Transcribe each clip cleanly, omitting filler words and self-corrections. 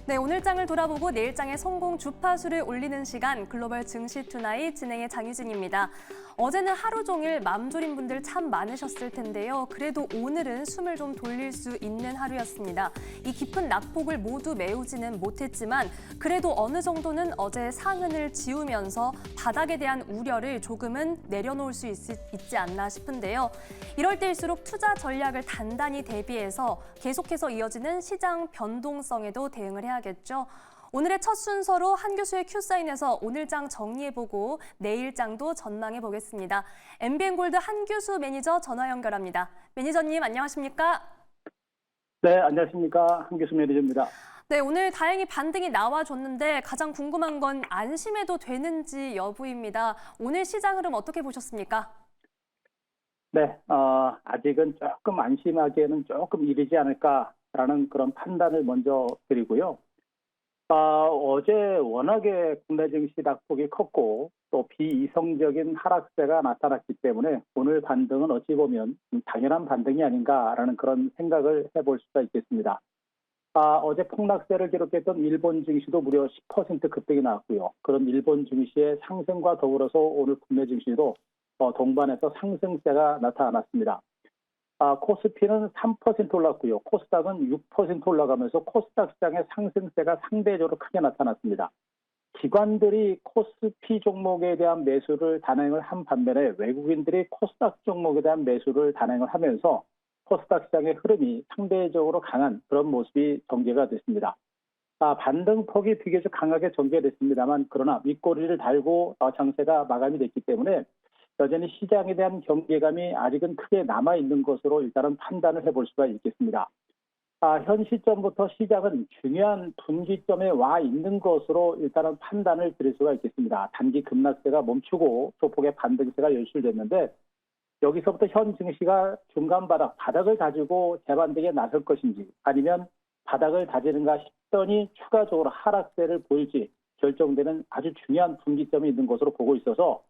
네, 오늘 장을 돌아보고 내일 장의 성공 주파수를 올리는 시간 글로벌 증시 투나잇 진행의 장유진입니다. 어제는 하루 종일 맘 졸인 분들 참 많으셨을 텐데요. 그래도 오늘은 숨을 좀 돌릴 수 있는 하루였습니다. 이 깊은 낙폭을 모두 메우지는 못했지만 그래도 어느 정도는 어제 상흔을 지우면서 바닥에 대한 우려를 조금은 내려놓을 수 있지 않나 싶은데요. 이럴 때일수록 투자 전략을 단단히 대비해서 계속해서 이어지는 시장 변동성에도 대응을 해야겠죠. 오늘의 첫 순서로 한 교수의 큐사인에서 오늘 장 정리해보고 내일 장도 전망해보겠습니다. MBN골드 한 교수 매니저 전화 연결합니다. 매니저님 안녕하십니까? 네, 안녕하십니까. 한 교수 매니저입니다. 네, 오늘 다행히 반등이 나와줬는데 가장 궁금한 건 안심해도 되는지 여부입니다. 오늘 시장 흐름 어떻게 보셨습니까? 네, 아직은 조금 안심하기에는 조금 이르지 않을까라는 그런 판단을 먼저 드리고요. 어제 워낙에 국내 증시 낙폭이 컸고 또 비이성적인 하락세가 나타났기 때문에 오늘 반등은 어찌 보면 당연한 반등이 아닌가라는 그런 생각을 해볼 수가 있겠습니다. 어제 폭락세를 기록했던 일본 증시도 무려 10% 급등이 나왔고요. 그런 일본 증시의 상승과 더불어서 오늘 국내 증시도 동반해서 상승세가 나타났습니다. 코스피는 3% 올랐고요. 코스닥은 6% 올라가면서 코스닥 시장의 상승세가 상대적으로 크게 나타났습니다. 기관들이 코스피 종목에 대한 매수를 단행을 한 반면에 외국인들이 코스닥 종목에 대한 매수를 단행을 하면서 코스닥 시장의 흐름이 상대적으로 강한 그런 모습이 전개가 됐습니다. 반등폭이 비교적 강하게 전개됐습니다만 그러나 윗꼬리를 달고 장세가 마감이 됐기 때문에 여전히 시장에 대한 경계감이 아직은 크게 남아있는 것으로 일단은 판단을 해볼 수가 있겠습니다. 현 시점부터 시장은 중요한 분기점에 와 있는 것으로 일단은 판단을 드릴 수가 있겠습니다. 단기 급락세가 멈추고 소폭의 반등세가 연출됐는데 여기서부터 현 증시가 중간 바닥을 다지고 재반등에 나설 것인지 아니면 바닥을 다지는가 싶더니 추가적으로 하락세를 보일지 결정되는 아주 중요한 분기점이 있는 것으로 보고 있어서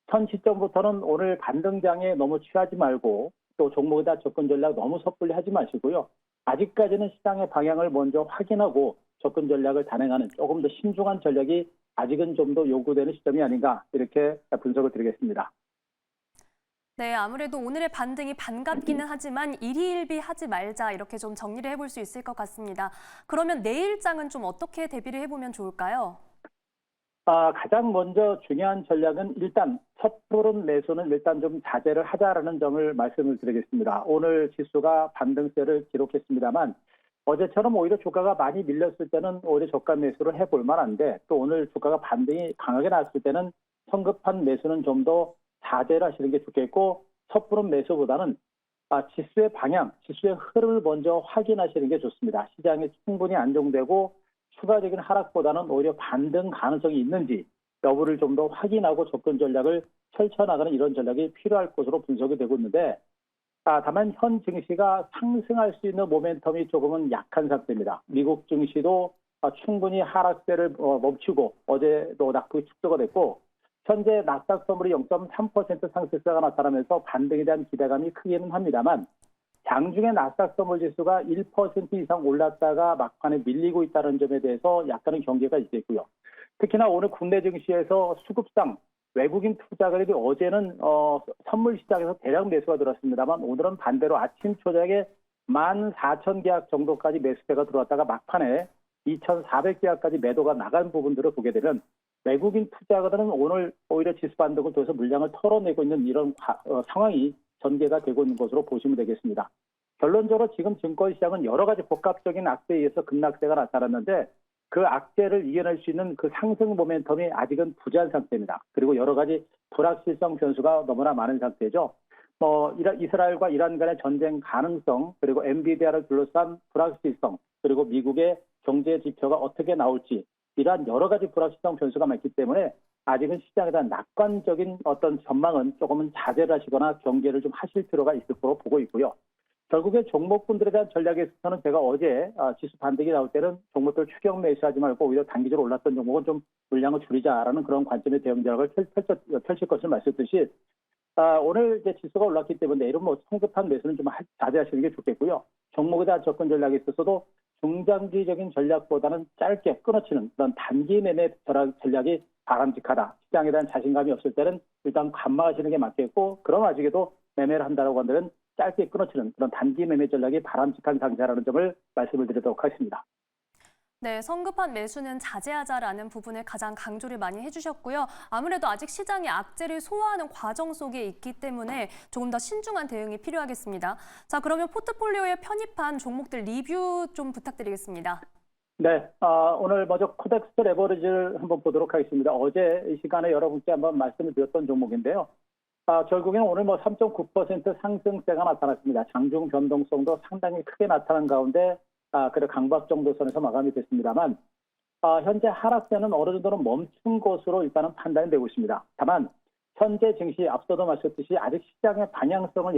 현 시점부터는 오늘 반등장에 너무 취하지 말고 또 종목에 대한 접근 전략 너무 섣불리 하지 마시고요. 아직까지는 시장의 방향을 먼저 확인하고 접근 전략을 단행하는 조금 더 신중한 전략이 아직은 좀 더 요구되는 시점이 아닌가 이렇게 분석을 드리겠습니다. 네, 아무래도 오늘의 반등이 반갑기는 하지만 일희일비하지 말자 이렇게 좀 정리를 해볼 수 있을 것 같습니다. 그러면 내일 장은 좀 어떻게 대비를 해보면 좋을까요? 가장 먼저 중요한 전략은 일단 섣부른 매수는 일단 좀 자제를 하자라는 점을 말씀을 드리겠습니다. 오늘 지수가 반등세를 기록했습니다만 어제처럼 오히려 주가가 많이 밀렸을 때는 오히려 저가 매수를 해볼 만한데 또 오늘 주가가 반등이 강하게 나왔을 때는 성급한 매수는 좀 더 자제를 하시는 게 좋겠고 섣부른 매수보다는 지수의 방향, 지수의 흐름을 먼저 확인하시는 게 좋습니다. 시장이 충분히 안정되고 추가적인 하락보다는 오히려 반등 가능성이 있는지 여부를 좀 더 확인하고 접근 전략을 펼쳐나가는 이런 전략이 필요할 것으로 분석이 되고 있는데 다만 현 증시가 상승할 수 있는 모멘텀이 조금은 약한 상태입니다. 미국 증시도 충분히 하락세를 멈추고 어제도 낙폭이 축소가 됐고 현재 나스닥 선물이 0.3% 상승세가 나타나면서 반등에 대한 기대감이 크기는 합니다만 장중에 나스닥 선물 지수가 1% 이상 올랐다가 막판에 밀리고 있다는 점에 대해서 약간의 경계가 있겠고요. 특히나 오늘 국내 증시에서 수급상 외국인 투자가들이 어제는 선물 시장에서 대량 매수가 들어왔습니다만 오늘은 반대로 아침 초작에 14,000계약 정도까지 매수세가 들어왔다가 막판에 2,400계약까지 매도가 나간 부분들을 보게 되면 외국인 투자가들은 오늘 오히려 지수 반등을 통해서 물량을 털어내고 있는 이런 상황이 전개가 되고 있는 것으로 보시면 되겠습니다. 결론적으로 지금 증권시장은 여러 가지 복합적인 악재에 의해서 급락세가 나타났는데 그 악재를 이겨낼 수 있는 그 상승 모멘텀이 아직은 부재한 상태입니다. 그리고 여러 가지 불확실성 변수가 너무나 많은 상태죠. 이스라엘과 이란 간의 전쟁 가능성, 그리고 엔비디아를 둘러싼 불확실성, 그리고 미국의 경제 지표가 어떻게 나올지 이러한 여러 가지 불확실성 변수가 많기 때문에 아직은 시장에 대한 낙관적인 어떤 전망은 조금은 자제를 하시거나 경계를 좀 하실 필요가 있을 거로 보고 있고요. 결국에 종목분들에 대한 전략에 있어서는 제가 어제 지수 반등이 나올 때는 종목들 추격 매수하지 말고 오히려 단기적으로 올랐던 종목은 좀 물량을 줄이자라는 그런 관점의 대응 전략을 펼칠 것을 말씀드렸듯이 오늘 이제 지수가 올랐기 때문에 내일은 성급한 매수는 좀 자제하시는 게 좋겠고요. 종목에 대한 접근 전략에 있어서도 중장기적인 전략보다는 짧게 끊어치는 그런 단기 매매 전략이 바람직하다. 시장에 대한 자신감이 없을 때는 일단 관망하시는 게 맞겠고, 그런 와중에도 매매를 한다고 한다면 짧게 끊어치는 그런 단기 매매 전략이 바람직한 상태라는 점을 말씀을 드리도록 하겠습니다. 네, 성급한 매수는 자제하자라는 부분을 가장 강조를 많이 해주셨고요. 아무래도 아직 시장이 악재를 소화하는 과정 속에 있기 때문에 조금 더 신중한 대응이 필요하겠습니다. 자, 그러면 포트폴리오에 편입한 종목들 리뷰 좀 부탁드리겠습니다. 네, 오늘 먼저 코덱스 레버리지를 한번 보도록 하겠습니다. 어제 이 시간에 여러분께 한번 말씀을 드렸던 종목인데요. 결국에는 오늘 3.9% 상승세가 나타났습니다. 장중 변동성도 상당히 크게 나타난 가운데 그래 강박 정도 선에서 마감이 됐습니다만 현재 하락세는 어느 정도는 멈춘 것으로 일단은 판단이 되고 있습니다. 다만 현재 증시 앞서도 말씀드렸듯이 아직 시장의 방향성을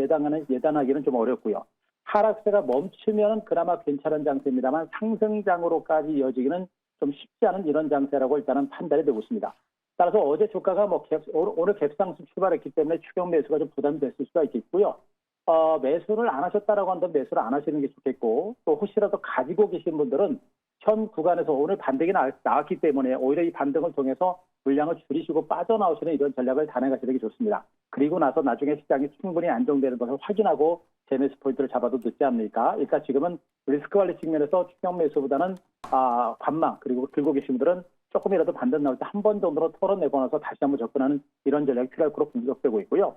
예단하기는 좀 어렵고요. 하락세가 멈추면 그나마 괜찮은 장세입니다만 상승장으로까지 이어지기는 좀 쉽지 않은 이런 장세라고 일단은 판단이 되고 있습니다. 따라서 어제 주가가 오늘 갭상승 출발했기 때문에 추격 매수가 좀 부담이 됐을 수가 있겠고요. 매수를 안 하셨다라고 한다면 매수를 안 하시는 게 좋겠고, 또 혹시라도 가지고 계신 분들은 현 구간에서 오늘 반등이 나왔기 때문에 오히려 이 반등을 통해서 물량을 줄이시고 빠져나오시는 이런 전략을 단행하시는 게 좋습니다. 그리고 나서 나중에 시장이 충분히 안정되는 것을 확인하고 재매수 포인트를 잡아도 늦지 않습니까? 그러니까 지금은 리스크 관리 측면에서 추격 매수보다는 관망, 그리고 들고 계신 분들은 조금이라도 반등 나올 때 한 번 정도로 털어내고 나서 다시 한번 접근하는 이런 전략이 필요할 거로 분석되고 있고요.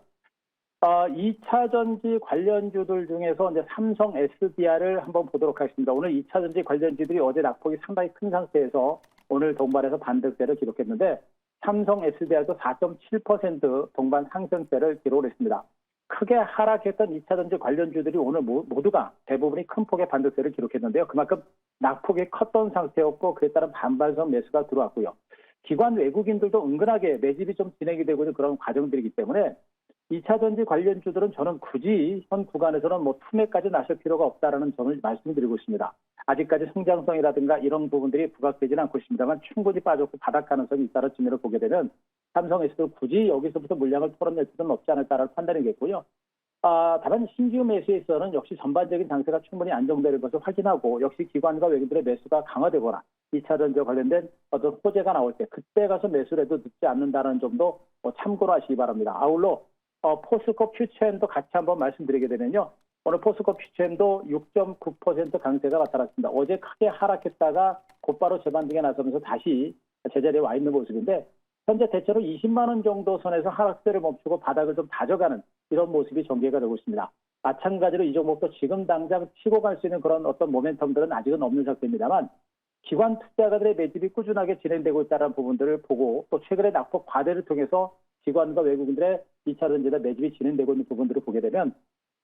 2차 전지 관련주들 중에서 이제 삼성 SDI를 한번 보도록 하겠습니다. 오늘 2차 전지 관련주들이 어제 낙폭이 상당히 큰 상태에서 오늘 동반해서 반등세를 기록했는데 삼성 SDI도 4.7% 동반 상승세를 기록했습니다. 크게 하락했던 2차 전지 관련주들이 오늘 모두가 대부분이 큰 폭의 반등세를 기록했는데요. 그만큼 낙폭이 컸던 상태였고 그에 따른 반발성 매수가 들어왔고요. 기관 외국인들도 은근하게 매집이 좀 진행이 되고 있는 그런 과정들이기 때문에 2차 전지 관련주들은 저는 굳이 현 구간에서는 투매까지 나설 필요가 없다라는 점을 말씀드리고 있습니다. 아직까지 성장성이라든가 이런 부분들이 부각되지는 않고 있습니다만 충분히 빠졌고 바닥 가능성이 있다는 측면을 보게 되면 삼성에서도 굳이 여기서부터 물량을 털어낼 필요는 없지 않을까라는 판단이겠고요. 다만 신규 매수에 있어서는 역시 전반적인 장세가 충분히 안정되는 것을 확인하고 역시 기관과 외국인들의 매수가 강화되거나 2차 전지와 관련된 어떤 호재가 나올 때 그때 가서 매수를 해도 늦지 않는다는 점도 참고로 하시기 바랍니다. 아울러 포스코 퓨처엠도 같이 한번 말씀드리게 되면요. 오늘 포스코 퓨처엠도 6.9% 강세가 나타났습니다. 어제 크게 하락했다가 곧바로 재반등에 나서면서 다시 제자리에 와 있는 모습인데 현재 대체로 20만 원 정도 선에서 하락세를 멈추고 바닥을 좀 다져가는 이런 모습이 전개가 되고 있습니다. 마찬가지로 이 종목도 지금 당장 치고 갈 수 있는 그런 어떤 모멘텀들은 아직은 없는 상태입니다만 기관 투자가들의 매집이 꾸준하게 진행되고 있다는 부분들을 보고 또 최근에 낙폭 과대를 통해서 기관과 외국인들의 2차 전지나 매집이 진행되고 있는 부분들을 보게 되면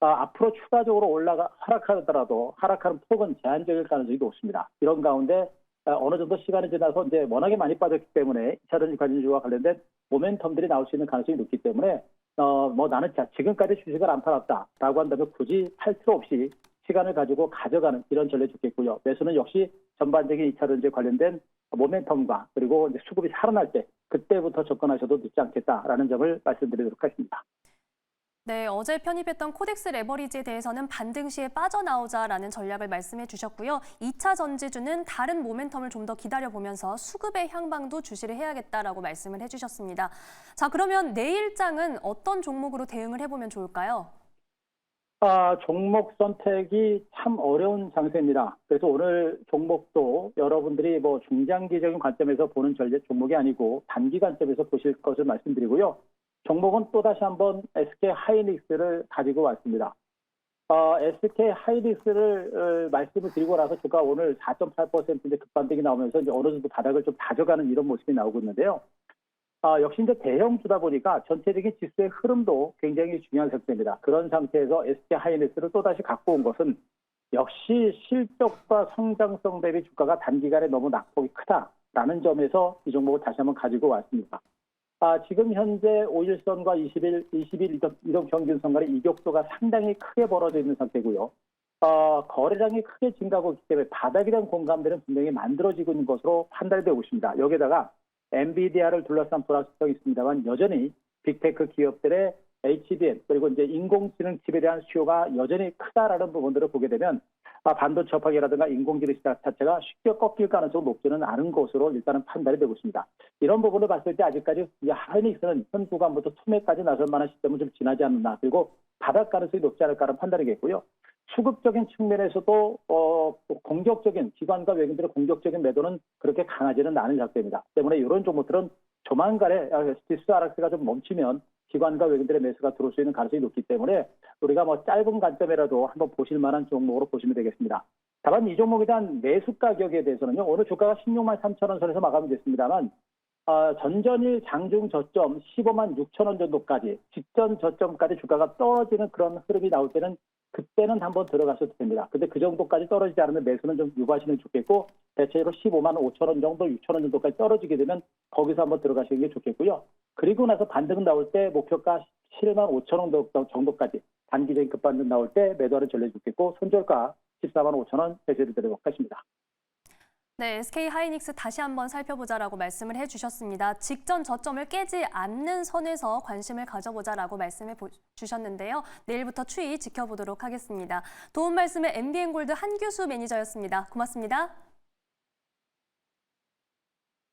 앞으로 추가적으로 하락하더라도 하락하는 폭은 제한적일 가능성이 높습니다. 이런 가운데 어느 정도 시간이 지나서 이제 워낙에 많이 빠졌기 때문에 2차 전지 관련주와 관련된 모멘텀들이 나올 수 있는 가능성이 높기 때문에 나는 지금까지 주식을 안 팔았다라고 한다면 굳이 팔 필요 없이 시간을 가지고 가져가는 이런 전략이 좋겠고요. 매수는 역시 전반적인 2차 전지에 관련된 모멘텀과 그리고 이제 수급이 살아날 때 그때부터 접근하셔도 늦지 않겠다라는 점을 말씀드리도록 하겠습니다. 네, 어제 편입했던 코덱스 레버리지에 대해서는 반등 시에 빠져나오자라는 전략을 말씀해 주셨고요. 2차 전지주는 다른 모멘텀을 좀 더 기다려보면서 수급의 향방도 주시를 해야겠다라고 말씀을 해주셨습니다. 자, 그러면 내일장은 어떤 종목으로 대응을 해보면 좋을까요? 종목 선택이 참 어려운 장세입니다. 그래서 오늘 종목도 여러분들이 중장기적인 관점에서 보는 종목이 아니고 단기 관점에서 보실 것을 말씀드리고요. 종목은 또다시 한번 SK 하이닉스를 가지고 왔습니다. SK 하이닉스를 말씀을 드리고 나서 주가 오늘 4.8% 급반등이 나오면서 이제 어느 정도 바닥을 좀 다져가는 이런 모습이 나오고 있는데요. 역시 이제 대형주다 보니까 전체적인 지수의 흐름도 굉장히 중요한 상태입니다. 그런 상태에서 SK 하이닉스를 또다시 갖고 온 것은 역시 실적과 성장성 대비 주가가 단기간에 너무 낙폭이 크다라는 점에서 이 종목을 다시 한번 가지고 왔습니다. 지금 현재 5일선과 20일 이동 평균선 간의 이격도가 상당히 크게 벌어져 있는 상태고요. 거래량이 크게 증가하고 있기 때문에 바닥에 대한 공감대는 분명히 만들어지고 있는 것으로 판단이 되고 있습니다. 여기에다가 엔비디아를 둘러싼 불확실성이 있습니다만 여전히 빅테크 기업들의 HBM 그리고 이제 인공지능 칩에 대한 수요가 여전히 크다라는 부분들을 보게 되면 반도체 업황이라든가 인공지능 시장 자체가 쉽게 꺾일 가능성이 높지는 않은 것으로 일단은 판단이 되고 있습니다. 이런 부분을 봤을 때 아직까지 이 하이닉스는 현 구간부터 투매까지 나설 만한 시점은 좀 지나지 않나, 그리고 바닥 가능성이 높지 않을까라는 판단이겠고요. 수급적인 측면에서도 공격적인 기관과 외국인들의 공격적인 매도는 그렇게 강하지는 않은 상태입니다. 때문에 이런 종목들은 조만간에 지수 하락세가 좀 멈추면 기관과 외국인들의 매수가 들어올 수 있는 가능성이 높기 때문에 우리가 짧은 관점이라도 한번 보실 만한 종목으로 보시면 되겠습니다. 다만 이 종목에 대한 매수 가격에 대해서는요, 오늘 주가가 16만 3천 원 선에서 마감이 됐습니다만 전전일 장중 저점 15만 6천 원 정도까지, 직전 저점까지 주가가 떨어지는 그런 흐름이 나올 때는 그때는 한번 들어가셔도 됩니다. 근데 그 정도까지 떨어지지 않으면 매수는 좀 유보하시는 게 좋겠고, 대체로 15만 5천 원 정도, 6천 원 정도까지 떨어지게 되면 거기서 한번 들어가시는 게 좋겠고요. 그리고 나서 반등 나올 때 목표가 7만 5천 원 정도까지 단기적인 급반등 나올 때 매도하는 전략이 좋겠고, 손절가 14만 5천 원 배제를 드리도록 하겠습니다. 네, SK 하이닉스 다시 한번 살펴보자라고 말씀을 해주셨습니다. 직전 저점을 깨지 않는 선에서 관심을 가져보자라고 말씀해 주셨는데요. 내일부터 추이 지켜보도록 하겠습니다. 도움 말씀에 MBN골드 한규수 매니저였습니다. 고맙습니다.